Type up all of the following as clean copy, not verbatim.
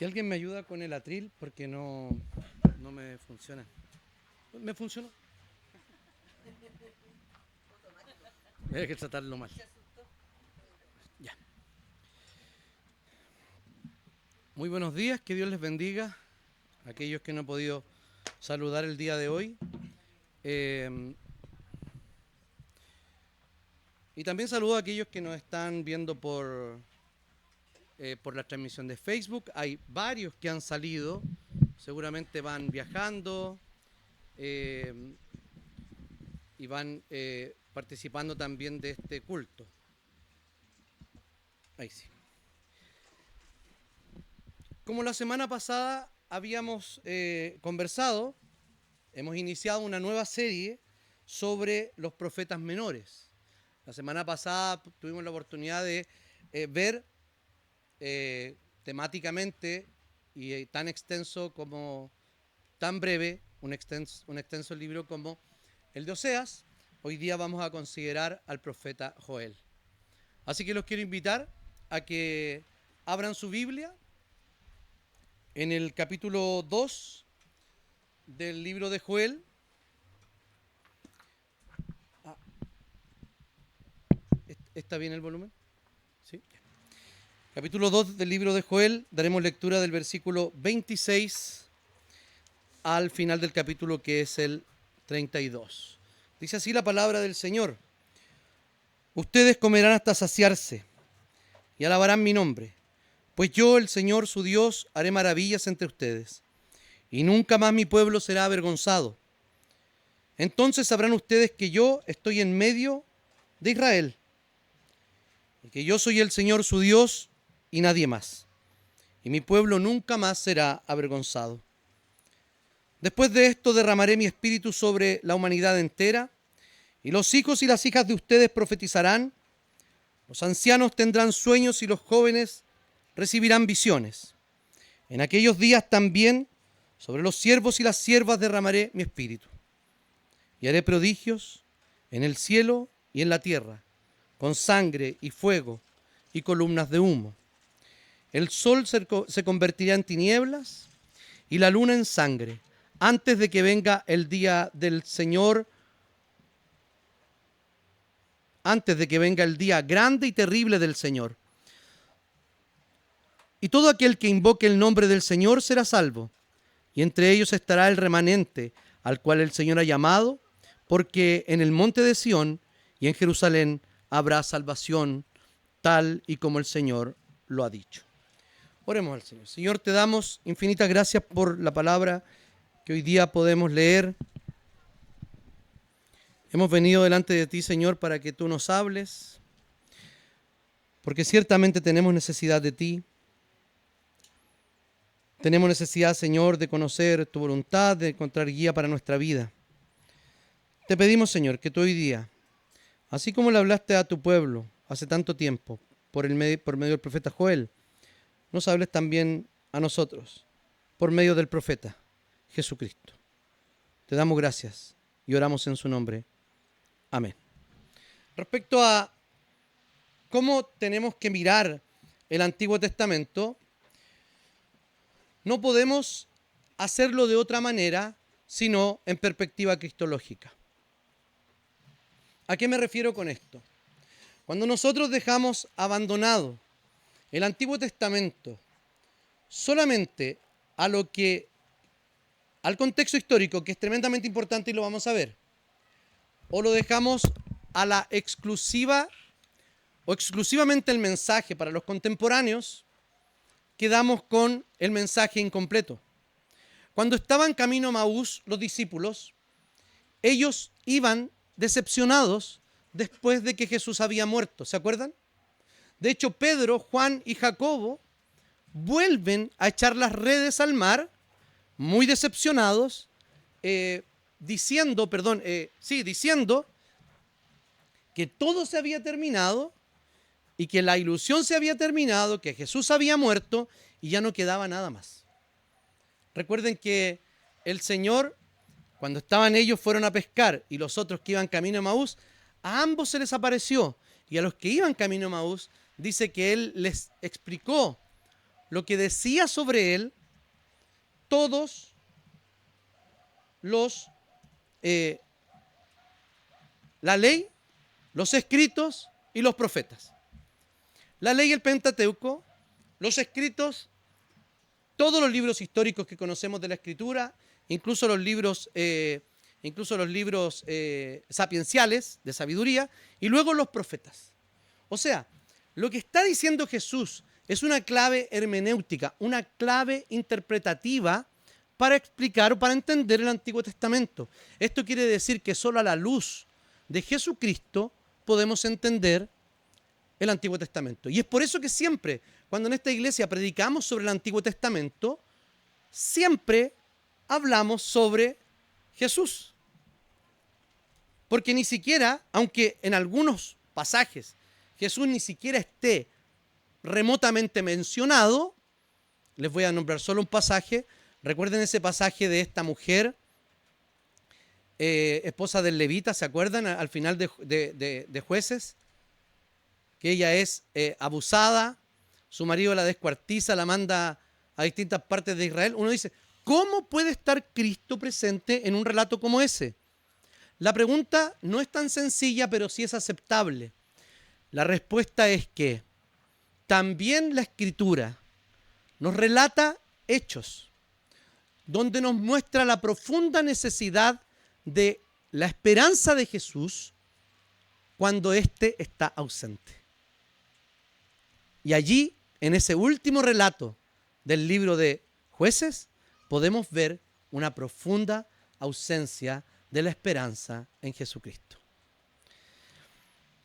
alguien me ayuda con el atril porque no me funciona. ¿Me funcionó? Hay que tratarlo mal. Ya. Muy buenos días, que Dios les bendiga. Aquellos que no han podido saludar el día de hoy. Y también saludo a aquellos que nos están viendo por la transmisión de Facebook. Hay varios que han salido, seguramente van viajando y van participando también de este culto. Ahí sí. Como la semana pasada habíamos conversado, hemos iniciado una nueva serie sobre los profetas menores. La semana pasada tuvimos la oportunidad de ver temáticamente y tan extenso como, tan breve, un extenso libro como el de Oseas. Hoy día vamos a considerar al profeta Joel. Así que los quiero invitar a que abran su Biblia en el capítulo 2 del libro de Joel. ¿Está bien el volumen? ¿Sí? Capítulo 2 del libro de Joel, daremos lectura del versículo 26 al final del capítulo, que es el 32. Dice así la palabra del Señor: ustedes comerán hasta saciarse y alabarán mi nombre, pues yo, el Señor su Dios, haré maravillas entre ustedes, y nunca más mi pueblo será avergonzado. Entonces sabrán ustedes que yo estoy en medio de Israel, y que yo soy el Señor su Dios y nadie más, y mi pueblo nunca más será avergonzado. Después de esto derramaré mi espíritu sobre la humanidad entera, y los hijos y las hijas de ustedes profetizarán, los ancianos tendrán sueños y los jóvenes recibirán visiones. En aquellos días también sobre los siervos y las siervas derramaré mi espíritu, y haré prodigios en el cielo y en la tierra, con sangre y fuego y columnas de humo. El sol se convertirá en tinieblas y la luna en sangre, antes de que venga el día del Señor, antes de que venga el día grande y terrible del Señor. Y todo aquel que invoque el nombre del Señor será salvo, y entre ellos estará el remanente al cual el Señor ha llamado, porque en el monte de Sión y en Jerusalén habrá salvación, tal y como el Señor lo ha dicho. Oremos al Señor. Señor, te damos infinitas gracias por la palabra que hoy día podemos leer. Hemos venido delante de ti, Señor, para que tú nos hables, porque ciertamente tenemos necesidad de ti. Tenemos necesidad, Señor, de conocer tu voluntad, de encontrar guía para nuestra vida. Te pedimos, Señor, que tú hoy día, así como le hablaste a tu pueblo hace tanto tiempo por medio del profeta Joel, nos hables también a nosotros por medio del profeta Jesucristo. Te damos gracias y oramos en su nombre. Amén. Respecto a cómo tenemos que mirar el Antiguo Testamento, no podemos hacerlo de otra manera sino en perspectiva cristológica. ¿A qué me refiero con esto? Cuando nosotros dejamos abandonado el Antiguo Testamento solamente al contexto histórico, que es tremendamente importante y lo vamos a ver, o lo dejamos a la exclusiva o exclusivamente el mensaje para los contemporáneos, quedamos con el mensaje incompleto. Cuando estaban camino a Maús, los discípulos, ellos iban decepcionados después de que Jesús había muerto, ¿se acuerdan? De hecho, Pedro, Juan y Jacobo vuelven a echar las redes al mar, muy decepcionados, diciendo que todo se había terminado y que la ilusión se había terminado, que Jesús había muerto y ya no quedaba nada más. Recuerden que el Señor, cuando estaban ellos, fueron a pescar y los otros que iban camino a Maús, a ambos se les apareció, y a los que iban camino a Maús dice que Él les explicó lo que decía sobre él todos los, la ley, los escritos y los profetas. La ley, el Pentateuco, los escritos, todos los libros históricos que conocemos de la Escritura, incluso los libros sapienciales de sabiduría, y luego los profetas. O sea, lo que está diciendo Jesús es una clave hermenéutica, una clave interpretativa para explicar o para entender el Antiguo Testamento. Esto quiere decir que solo a la luz de Jesucristo podemos entender el Antiguo Testamento. Y es por eso que siempre, cuando en esta iglesia predicamos sobre el Antiguo Testamento, siempre hablamos sobre Jesús. Porque ni siquiera, aunque en algunos pasajes Jesús ni siquiera esté remotamente mencionado, les voy a nombrar solo un pasaje. Recuerden ese pasaje de esta mujer, esposa del levita, ¿se acuerdan? Al final de Jueces, que ella es abusada, su marido la descuartiza, la manda a distintas partes de Israel. Uno dice, ¿cómo puede estar Cristo presente en un relato como ese? La pregunta no es tan sencilla, pero sí es aceptable. La respuesta es que también la Escritura nos relata hechos donde nos muestra la profunda necesidad de la esperanza de Jesús cuando éste está ausente. Y allí, en ese último relato del libro de Jueces, podemos ver una profunda ausencia de la esperanza en Jesucristo.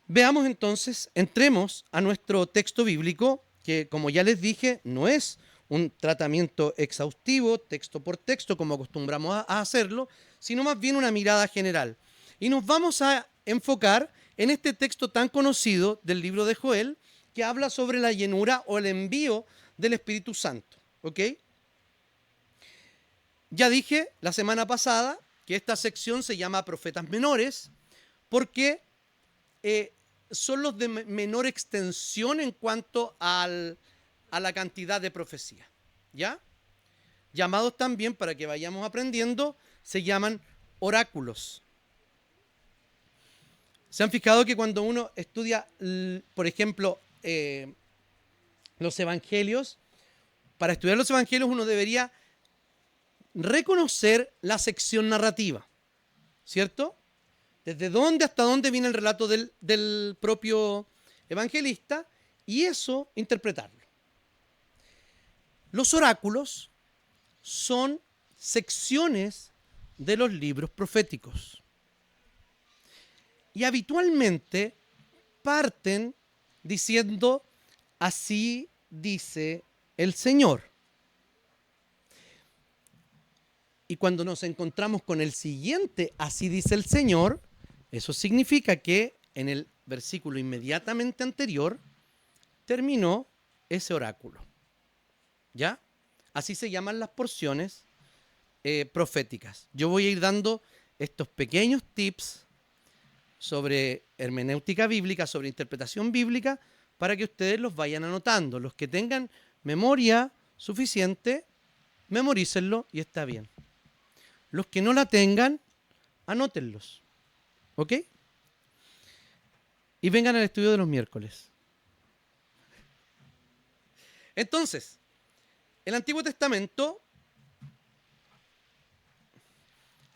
Veamos entonces, entremos a nuestro texto bíblico, que como ya les dije, no es un tratamiento exhaustivo, texto por texto, como acostumbramos a hacerlo, sino más bien una mirada general. Y nos vamos a enfocar en este texto tan conocido del libro de Joel, que habla sobre la llenura o el envío del Espíritu Santo. ¿Ok? Ya dije la semana pasada que esta sección se llama Profetas Menores, porque son los de menor extensión en cuanto a la cantidad de profecía, ¿ya? Llamados también, para que vayamos aprendiendo, se llaman oráculos. ¿Se han fijado que cuando uno estudia, por ejemplo, los evangelios, para estudiar los evangelios uno debería reconocer la sección narrativa, ¿cierto? Desde dónde hasta dónde viene el relato del propio evangelista y eso interpretarlo. Los oráculos son secciones de los libros proféticos y habitualmente parten diciendo, así dice el Señor. Y cuando nos encontramos con el siguiente, así dice el Señor, eso significa que en el versículo inmediatamente anterior terminó ese oráculo. ¿Ya? Así se llaman las porciones proféticas. Yo voy a ir dando estos pequeños tips sobre hermenéutica bíblica, sobre interpretación bíblica, para que ustedes los vayan anotando. Los que tengan memoria suficiente, memorícenlo y está bien. Los que no la tengan, anótenlos. ¿Ok? Y vengan al estudio de los miércoles. Entonces, el Antiguo Testamento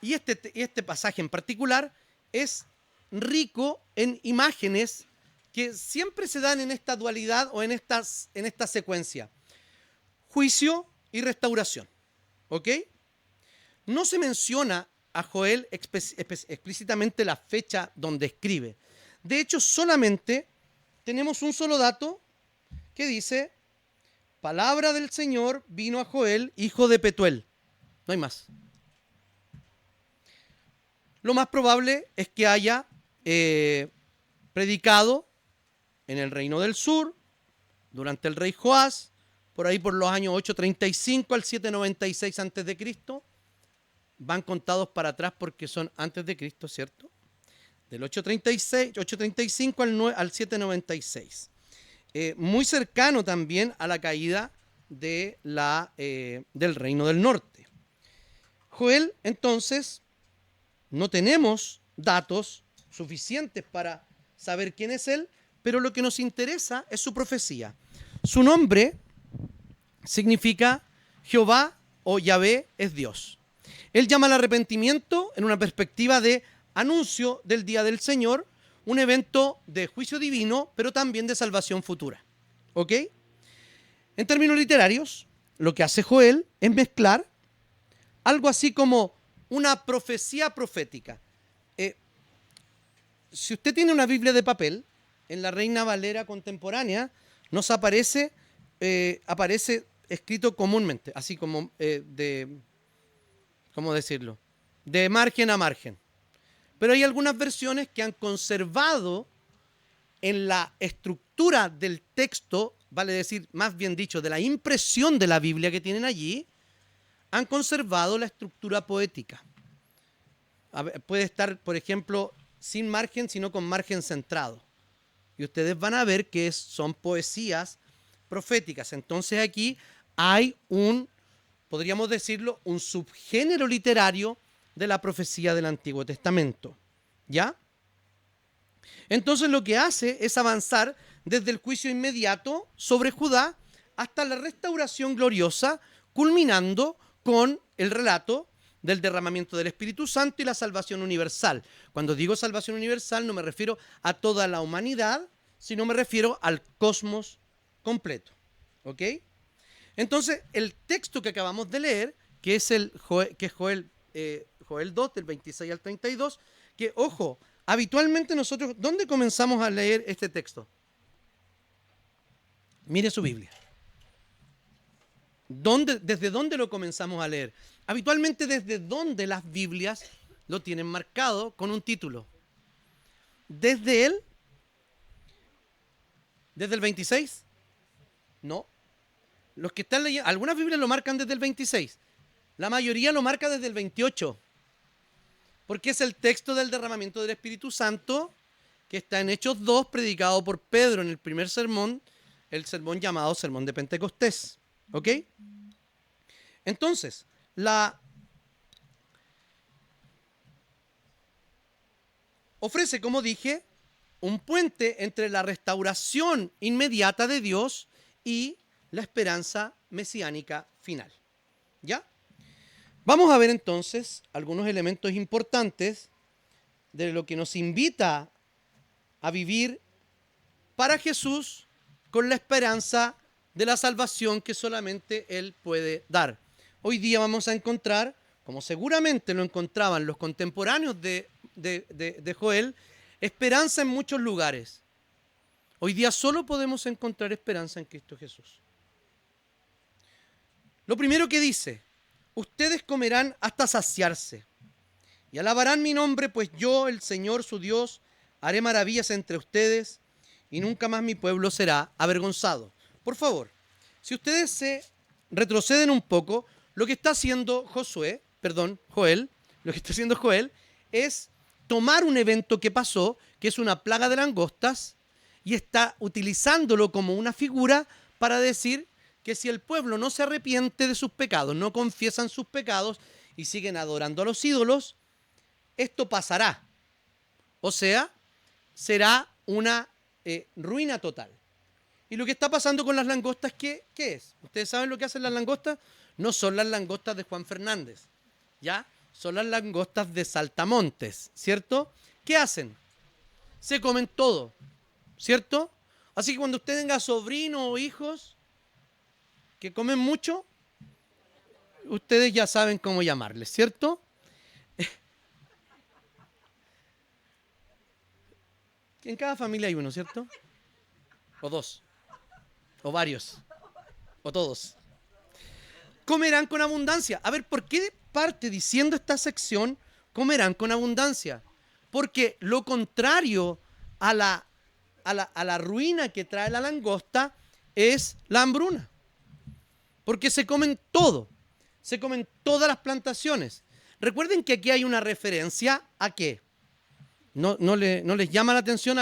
y este pasaje en particular es rico en imágenes que siempre se dan en esta dualidad o en esta secuencia. Juicio y restauración. ¿Ok? No se menciona a Joel explícitamente la fecha donde escribe. De hecho, solamente tenemos un solo dato que dice, palabra del Señor vino a Joel, hijo de Petuel. No hay más. Lo más probable es que haya predicado en el reino del sur, durante el rey Joás, por ahí por los años 835 al 796 a.C., van contados para atrás porque son antes de Cristo, ¿cierto? Del 835 al 796. Muy cercano también a la caída del reino del norte. Joel, entonces, no tenemos datos suficientes para saber quién es él, pero lo que nos interesa es su profecía. Su nombre significa Jehová o Yahvé es Dios. Él llama al arrepentimiento en una perspectiva de anuncio del día del Señor, un evento de juicio divino, pero también de salvación futura. ¿Ok? En términos literarios, lo que hace Joel es mezclar algo así como una profecía profética. Si usted tiene una Biblia de papel, en la Reina Valera contemporánea nos aparece escrito comúnmente, así como ¿cómo decirlo? De margen a margen. Pero hay algunas versiones que han conservado en la estructura del texto, vale decir, más bien dicho, de la impresión de la Biblia que tienen allí, han conservado la estructura poética. Puede estar, por ejemplo, sin margen, sino con margen centrado. Y ustedes van a ver que son poesías proféticas. Entonces aquí hay podríamos decirlo, un subgénero literario de la profecía del Antiguo Testamento. ¿Ya? Entonces lo que hace es avanzar desde el juicio inmediato sobre Judá hasta la restauración gloriosa, culminando con el relato del derramamiento del Espíritu Santo y la salvación universal. Cuando digo salvación universal no me refiero a toda la humanidad, sino me refiero al cosmos completo. ¿Ok? Entonces, el texto que acabamos de leer, que es Joel 2, del 26 al 32, que, ojo, habitualmente nosotros, ¿dónde comenzamos a leer este texto? Mire su Biblia. ¿Desde dónde lo comenzamos a leer? Habitualmente desde dónde las Biblias lo tienen marcado con un título. ¿Desde el 26? No. Los que están leyendo, algunas Biblias lo marcan desde el 26. La mayoría lo marca desde el 28. Porque es el texto del derramamiento del Espíritu Santo que está en Hechos 2, predicado por Pedro en el primer sermón, el sermón llamado Sermón de Pentecostés. ¿Ok? Entonces, ofrece, como dije, un puente entre la restauración inmediata de Dios y la esperanza mesiánica final. ¿Ya? Vamos a ver entonces algunos elementos importantes de lo que nos invita a vivir para Jesús con la esperanza de la salvación que solamente Él puede dar. Hoy día vamos a encontrar, como seguramente lo encontraban los contemporáneos de Joel, esperanza en muchos lugares. Hoy día solo podemos encontrar esperanza en Cristo Jesús. Lo primero que dice: ustedes comerán hasta saciarse y alabarán mi nombre, pues yo, el Señor su Dios, haré maravillas entre ustedes y nunca más mi pueblo será avergonzado. Por favor, si ustedes se retroceden un poco, lo que está haciendo Joel, lo que está haciendo Joel es tomar un evento que pasó, que es una plaga de langostas, y está utilizándolo como una figura para decir que si el pueblo no se arrepiente de sus pecados, no confiesan sus pecados y siguen adorando a los ídolos, esto pasará. O sea, será una ruina total. Y lo que está pasando con las langostas, ¿qué es? ¿Ustedes saben lo que hacen las langostas? No son las langostas de Juan Fernández, ¿ya? Son las langostas de Saltamontes, ¿cierto? ¿Qué hacen? Se comen todo, ¿cierto? Así que cuando usted tenga sobrinos o hijos que comen mucho, ustedes ya saben cómo llamarles, ¿cierto? En cada familia hay uno, ¿cierto? O dos, o varios, o todos. Comerán con abundancia. A ver, ¿por qué parte diciendo esta sección comerán con abundancia? Porque lo contrario a la ruina que trae la langosta es la hambruna. Porque se comen todo, se comen todas las plantaciones. Recuerden que aquí hay una referencia a qué. ¿No les llama la atención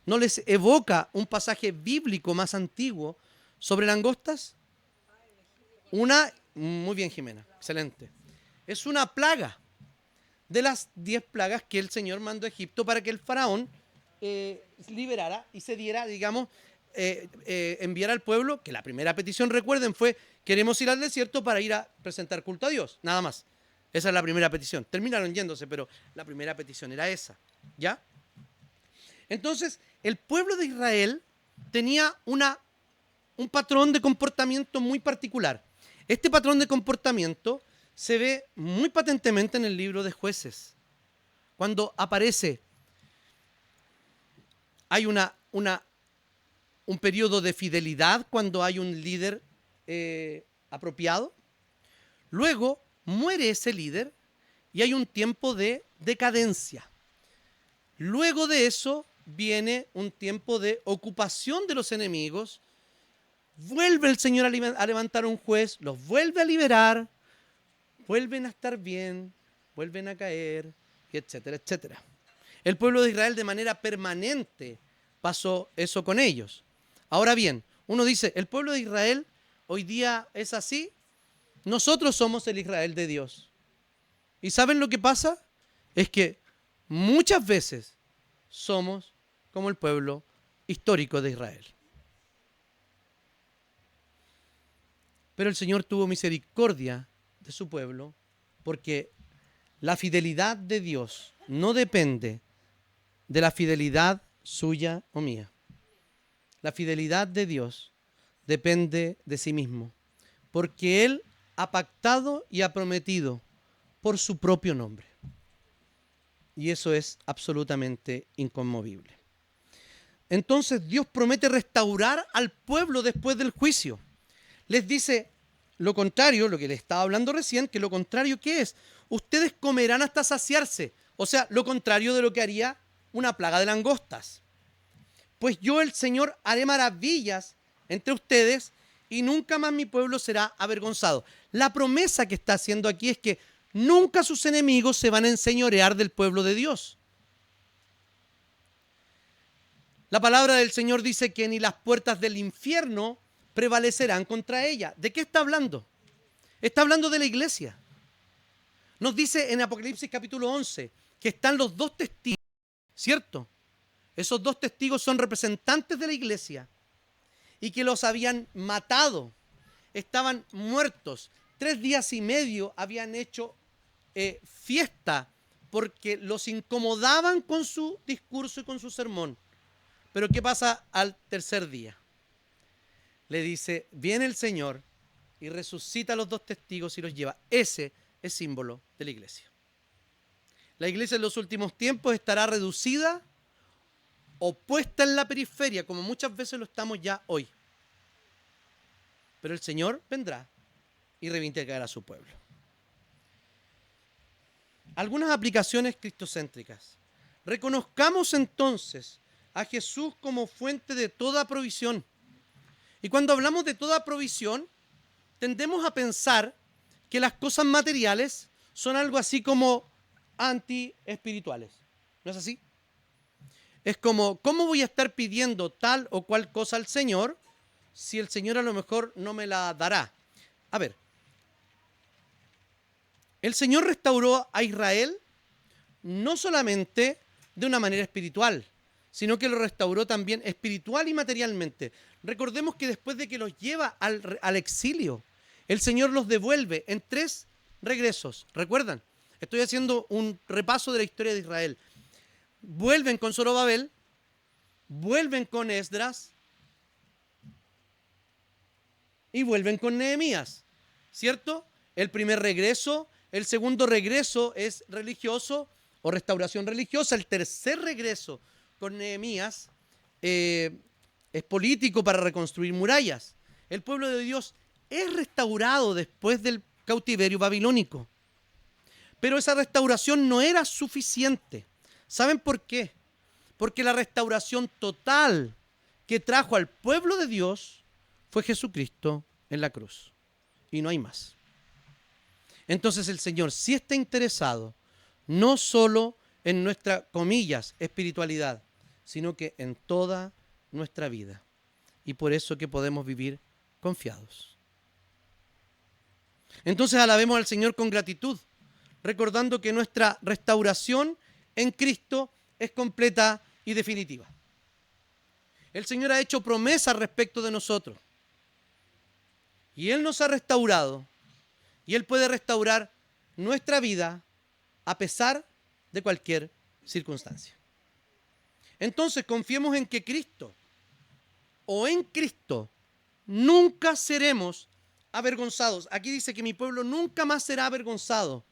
no les evoca un pasaje bíblico más antiguo sobre langostas? Muy bien, Jimena, excelente. Es una plaga de las 10 plagas que el Señor mandó a Egipto para que el faraón liberara y se diera, digamos, enviara al pueblo, que la primera petición, recuerden, fue: queremos ir al desierto para ir a presentar culto a Dios, nada más. Esa es la primera petición. Terminaron yéndose, pero la primera petición era esa, ¿ya? Entonces, el pueblo de Israel tenía un patrón de comportamiento muy particular. Este patrón de comportamiento se ve muy patentemente en el libro de Jueces. Cuando aparece, hay un periodo de fidelidad cuando hay un líder apropiado. Luego muere ese líder y hay un tiempo de decadencia. Luego de eso viene un tiempo de ocupación de los enemigos. Vuelve el Señor a levantar un juez, los vuelve a liberar, vuelven a estar bien, vuelven a caer, etcétera, etcétera. El pueblo de Israel de manera permanente pasó eso con ellos. Ahora bien, uno dice, ¿el pueblo de Israel hoy día es así? Nosotros somos el Israel de Dios. ¿Y saben lo que pasa? Es que muchas veces somos como el pueblo histórico de Israel. Pero el Señor tuvo misericordia de su pueblo, porque la fidelidad de Dios no depende de la fidelidad suya o mía. La fidelidad de Dios depende de sí mismo, porque Él ha pactado y ha prometido por su propio nombre. Y eso es absolutamente inconmovible. Entonces Dios promete restaurar al pueblo después del juicio. Les dice lo contrario, lo que les estaba hablando recién, que lo contrario, ¿qué es? Ustedes comerán hasta saciarse. O sea, lo contrario de lo que haría una plaga de langostas. Pues yo, el Señor, haré maravillas entre ustedes y nunca más mi pueblo será avergonzado. La promesa que está haciendo aquí es que nunca sus enemigos se van a enseñorear del pueblo de Dios. La palabra del Señor dice que ni las puertas del infierno prevalecerán contra ella. ¿De qué está hablando? Está hablando de la iglesia. Nos dice en Apocalipsis capítulo 11 que están los dos testigos, ¿cierto? Esos dos testigos son representantes de la iglesia y que los habían matado. Estaban muertos. 3 días y medio habían hecho fiesta porque los incomodaban con su discurso y con su sermón. Pero ¿qué pasa al tercer día? Le dice, viene el Señor y resucita a los dos testigos y los lleva. Ese es símbolo de la iglesia. La iglesia en los últimos tiempos estará reducida o puesta en la periferia, como muchas veces lo estamos ya hoy. Pero el Señor vendrá y reivindicará a su pueblo. Algunas aplicaciones cristocéntricas. Reconozcamos entonces a Jesús como fuente de toda provisión. Y cuando hablamos de toda provisión, tendemos a pensar que las cosas materiales son algo así como anti-espirituales. ¿No es así? Es como, ¿cómo voy a estar pidiendo tal o cual cosa al Señor si el Señor a lo mejor no me la dará? A ver, el Señor restauró a Israel no solamente de una manera espiritual, sino que lo restauró también espiritual y materialmente. Recordemos que después de que los lleva al exilio, el Señor los devuelve en 3 regresos. ¿Recuerdan? Estoy haciendo un repaso de la historia de Israel. Vuelven con Zorobabel, vuelven con Esdras y vuelven con Nehemías, ¿cierto? El primer regreso, el segundo regreso es religioso o restauración religiosa, el tercer regreso con Nehemías es político para reconstruir murallas. El pueblo de Dios es restaurado después del cautiverio babilónico. Pero esa restauración no era suficiente. ¿Saben por qué? Porque la restauración total que trajo al pueblo de Dios fue Jesucristo en la cruz. Y no hay más. Entonces el Señor sí está interesado no solo en nuestra, comillas, espiritualidad, sino que en toda nuestra vida. Y por eso que podemos vivir confiados. Entonces alabemos al Señor con gratitud, recordando que nuestra restauración en Cristo es completa y definitiva. El Señor ha hecho promesas respecto de nosotros. Y Él nos ha restaurado. Y Él puede restaurar nuestra vida a pesar de cualquier circunstancia. Entonces confiemos en que Cristo o en Cristo nunca seremos avergonzados. Aquí dice que mi pueblo nunca más será avergonzado.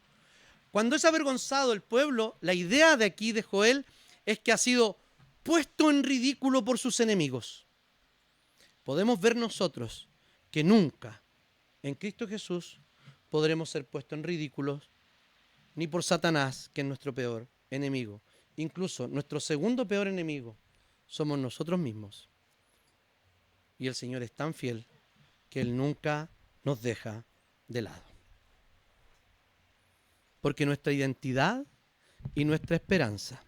Cuando es avergonzado el pueblo, la idea de aquí de Joel es que ha sido puesto en ridículo por sus enemigos. Podemos ver nosotros que nunca en Cristo Jesús podremos ser puestos en ridículo ni por Satanás, que es nuestro peor enemigo. Incluso nuestro segundo peor enemigo somos nosotros mismos. Y el Señor es tan fiel que Él nunca nos deja de lado. Porque nuestra identidad y nuestra esperanza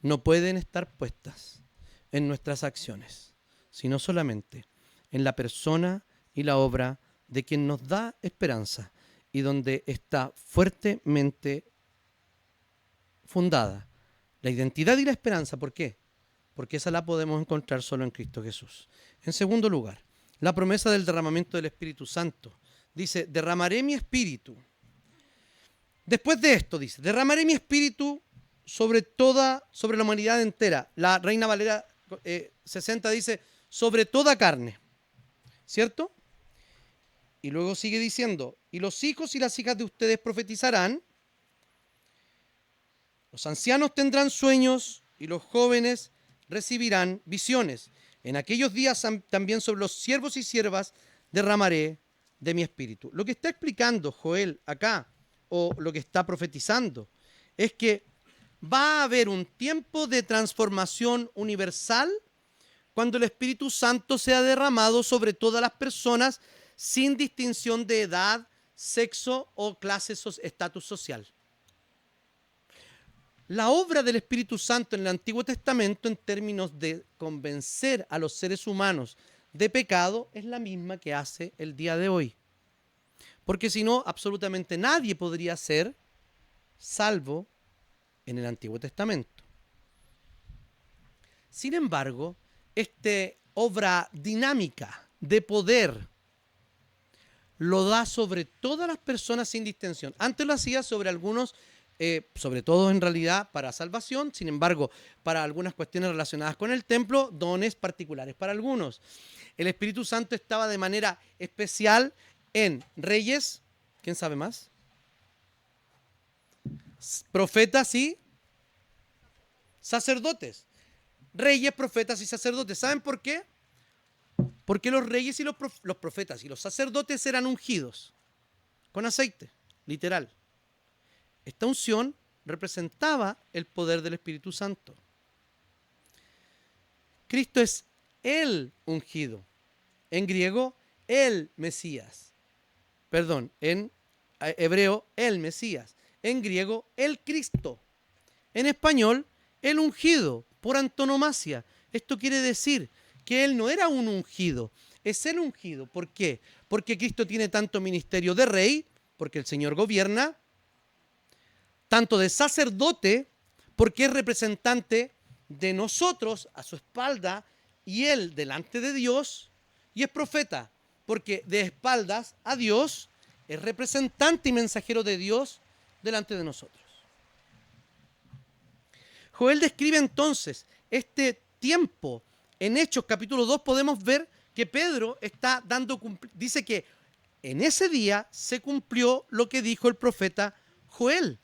no pueden estar puestas en nuestras acciones, sino solamente en la persona y la obra de quien nos da esperanza y donde está fuertemente fundada la identidad y la esperanza. ¿Por qué? Porque esa la podemos encontrar solo en Cristo Jesús. En segundo lugar, la promesa del derramamiento del Espíritu Santo. Dice, derramaré mi espíritu. Después de esto dice, derramaré mi espíritu sobre la humanidad entera. La Reina Valera 60 dice, sobre toda carne. ¿Cierto? Y luego sigue diciendo, y los hijos y las hijas de ustedes profetizarán, los ancianos tendrán sueños y los jóvenes recibirán visiones. En aquellos días también sobre los siervos y siervas derramaré de mi espíritu. Lo que está explicando Joel acá, o lo que está profetizando, es que va a haber un tiempo de transformación universal cuando el Espíritu Santo sea derramado sobre todas las personas sin distinción de edad, sexo o clase, estatus social. La obra del Espíritu Santo en el Antiguo Testamento en términos de convencer a los seres humanos de pecado es la misma que hace el día de hoy. Porque si no, absolutamente nadie podría ser salvo en el Antiguo Testamento. Sin embargo, esta obra dinámica de poder lo da sobre todas las personas sin distinción. Antes lo hacía sobre algunos, sobre todo en realidad para salvación, sin embargo, para algunas cuestiones relacionadas con el templo, dones particulares para algunos. El Espíritu Santo estaba de manera especial en reyes, ¿quién sabe más? Profetas y sacerdotes. Reyes, profetas y sacerdotes. ¿Saben por qué? Porque los reyes y los profetas y los sacerdotes eran ungidos con aceite, literal. Esta unción representaba el poder del Espíritu Santo. Cristo es el ungido. En griego, el Mesías. Perdón, en hebreo, el Mesías. En griego, el Cristo. En español, el ungido, por antonomasia. Esto quiere decir que Él no era un ungido, es el ungido. ¿Por qué? Porque Cristo tiene tanto ministerio de rey, porque el Señor gobierna, tanto de sacerdote, porque es representante de nosotros a su espalda y Él delante de Dios, y es profeta, porque de espaldas a Dios es representante y mensajero de Dios delante de nosotros. Joel describe entonces este tiempo. En Hechos capítulo 2 podemos ver que Pedro está dice que en ese día se cumplió lo que dijo el profeta Joel.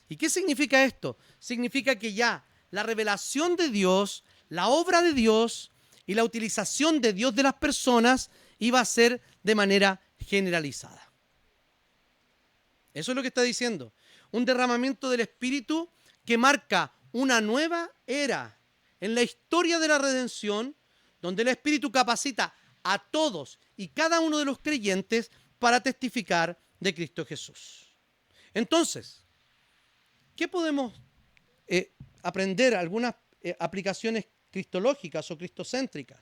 ¿Y qué significa esto? Significa que ya la revelación de Dios, la obra de Dios y la utilización de Dios de las personas iba a ser de manera generalizada. Eso es lo que está diciendo. Un derramamiento del Espíritu que marca una nueva era en la historia de la redención, donde el Espíritu capacita a todos y cada uno de los creyentes para testificar de Cristo Jesús. Entonces, ¿qué podemos aprender? Algunas aplicaciones cristológicas o cristocéntricas.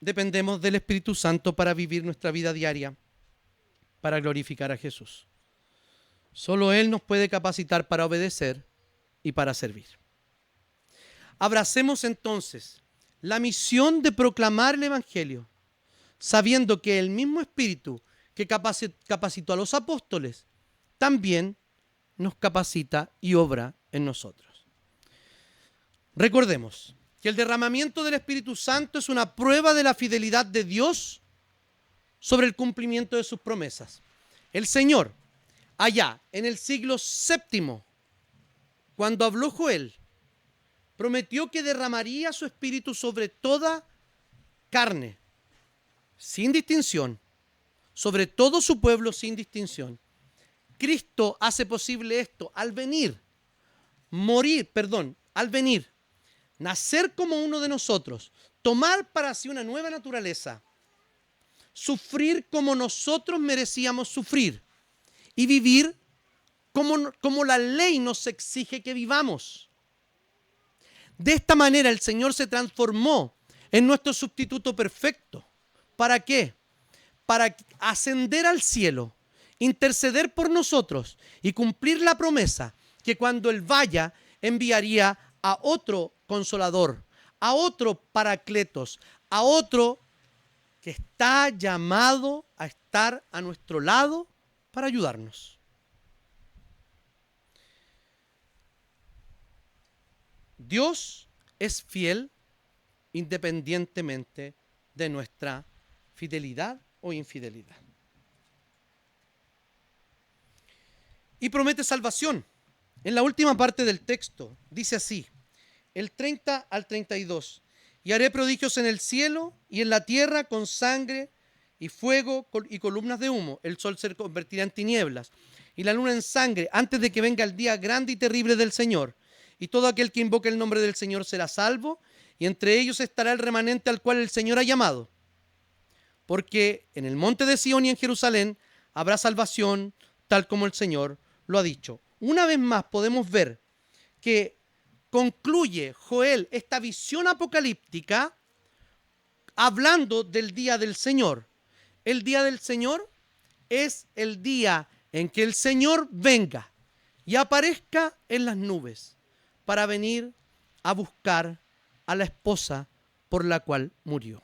Dependemos del Espíritu Santo para vivir nuestra vida diaria. para glorificar a Jesús. Solo Él nos puede capacitar para obedecer y para servir. Abracemos entonces la misión de proclamar el Evangelio, sabiendo que el mismo Espíritu que capacitó a los apóstoles, también nos capacita y obra en nosotros. Recordemos que el derramamiento del Espíritu Santo es una prueba de la fidelidad de Dios sobre el cumplimiento de sus promesas. El Señor, allá en el siglo VII, cuando habló Joel, prometió que derramaría su Espíritu sobre toda carne, sin distinción, sobre todo su pueblo sin distinción. Cristo hace posible esto al venir, nacer como uno de nosotros, tomar para sí una nueva naturaleza, sufrir como nosotros merecíamos sufrir y vivir como la ley nos exige que vivamos. De esta manera el Señor se transformó en nuestro sustituto perfecto. ¿Para qué? Para ascender al cielo, interceder por nosotros y cumplir la promesa que cuando Él vaya enviaría a otro consolador, a otro paracletos, a otro que está llamado a estar a nuestro lado para ayudarnos. Dios es fiel independientemente de nuestra fidelidad o infidelidad. Y promete salvación. En la última parte del texto dice así, el 30 al 32, y haré prodigios en el cielo y en la tierra con sangre y fuego y columnas de humo. El sol se convertirá en tinieblas y la luna en sangre antes de que venga el día grande y terrible del Señor. Y todo aquel que invoque el nombre del Señor será salvo, y entre ellos estará el remanente al cual el Señor ha llamado. Porque en el monte de Sión y en Jerusalén habrá salvación, tal como el Señor lo ha dicho. Una vez más podemos ver que concluye Joel esta visión apocalíptica hablando del día del Señor. El día del Señor es el día en que el Señor venga y aparezca en las nubes para venir a buscar a la esposa por la cual murió.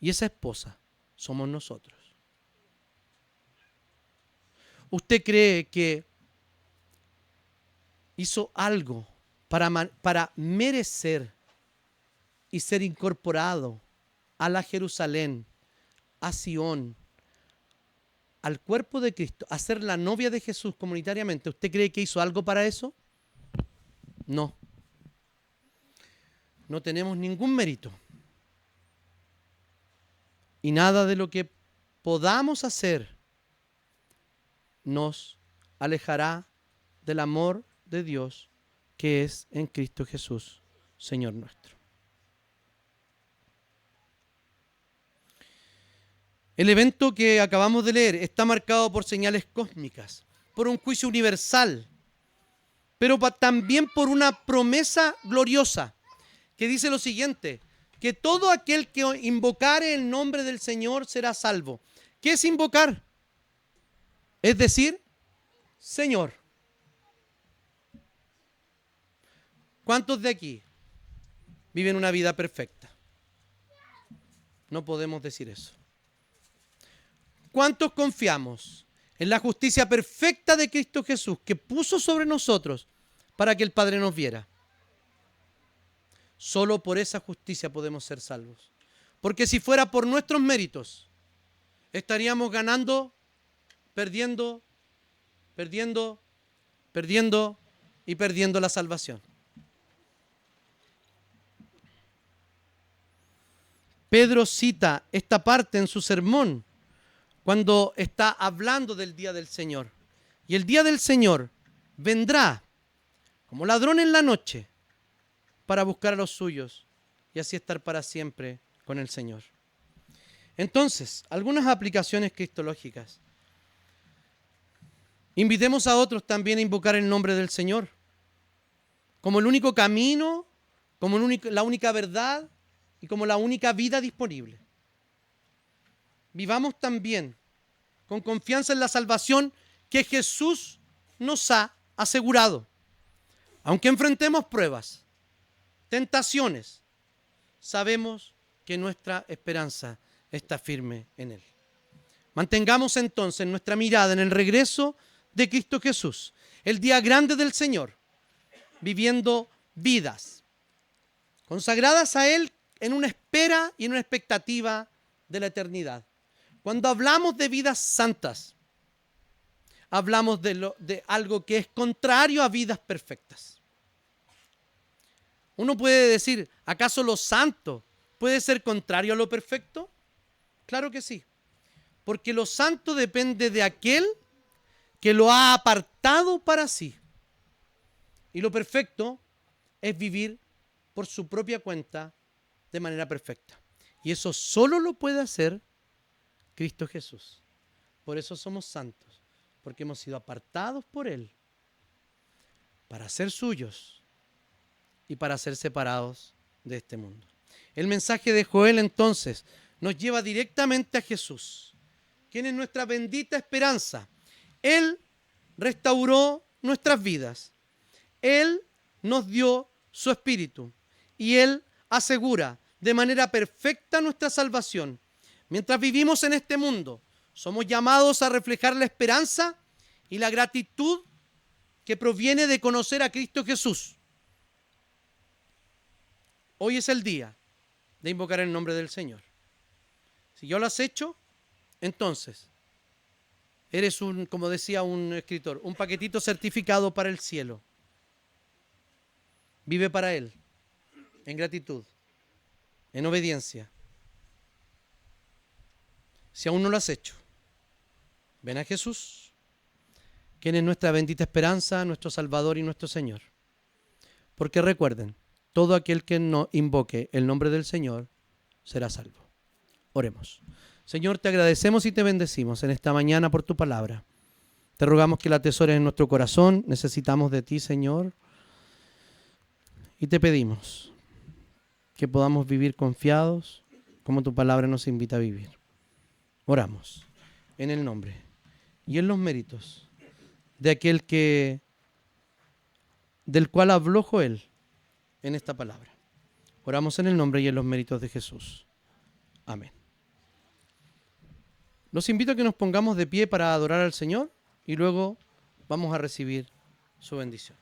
Y esa esposa somos nosotros. ¿Usted cree que hizo algo para merecer y ser incorporado a la Jerusalén, a Sión, al cuerpo de Cristo, a ser la novia de Jesús comunitariamente? ¿Usted cree que hizo algo para eso? No. No tenemos ningún mérito. Y nada de lo que podamos hacer nos alejará del amor de Dios que es en Cristo Jesús, Señor nuestro. El evento que acabamos de leer está marcado por señales cósmicas, por un juicio universal, pero también por una promesa gloriosa que dice lo siguiente, que todo aquel que invocare el nombre del Señor será salvo. ¿Qué es invocar? Es decir, Señor. ¿Cuántos de aquí viven una vida perfecta? No podemos decir eso. ¿Cuántos confiamos en la justicia perfecta de Cristo Jesús que puso sobre nosotros para que el Padre nos viera? Solo por esa justicia podemos ser salvos. Porque si fuera por nuestros méritos, estaríamos ganando, perdiendo y perdiendo la salvación. Pedro cita esta parte en su sermón cuando está hablando del día del Señor. Y el día del Señor vendrá como ladrón en la noche para buscar a los suyos y así estar para siempre con el Señor. Entonces, algunas aplicaciones cristológicas. Invitemos a otros también a invocar el nombre del Señor como el único camino, como la única verdad y como la única vida disponible. Vivamos también con confianza en la salvación que Jesús nos ha asegurado. Aunque enfrentemos pruebas, tentaciones, sabemos que nuestra esperanza está firme en Él. Mantengamos entonces nuestra mirada en el regreso de Cristo Jesús, el día grande del Señor, viviendo vidas consagradas a Él en una espera y en una expectativa de la eternidad. Cuando hablamos de vidas santas, hablamos de algo que es contrario a vidas perfectas. Uno puede decir, ¿acaso lo santo puede ser contrario a lo perfecto? Claro que sí, porque lo santo depende de aquel que lo ha apartado para sí. Y lo perfecto es vivir por su propia cuenta de manera perfecta. Y eso solo lo puede hacer Cristo Jesús. Por eso somos santos, porque hemos sido apartados por Él para ser suyos y para ser separados de este mundo. El mensaje de Joel entonces nos lleva directamente a Jesús, quien es nuestra bendita esperanza. Él restauró nuestras vidas. Él nos dio su espíritu y Él asegura de manera perfecta nuestra salvación. Mientras vivimos en este mundo, somos llamados a reflejar la esperanza y la gratitud que proviene de conocer a Cristo Jesús. Hoy es el día de invocar el nombre del Señor. Si ya lo has hecho, entonces eres como decía un escritor, un paquetito certificado para el cielo. Vive para Él, en gratitud, en obediencia. Si aún no lo has hecho, ven a Jesús, quien es nuestra bendita esperanza, nuestro Salvador y nuestro Señor. Porque recuerden, todo aquel que no invoque el nombre del Señor será salvo. Oremos. Señor, te agradecemos y te bendecimos en esta mañana por tu palabra. Te rogamos que la atesores en nuestro corazón. Necesitamos de ti, Señor. Y te pedimos que podamos vivir confiados como tu palabra nos invita a vivir. Oramos en el nombre y en los méritos de aquel del cual habló Joel en esta palabra. Oramos en el nombre y en los méritos de Jesús. Amén. Los invito a que nos pongamos de pie para adorar al Señor y luego vamos a recibir su bendición.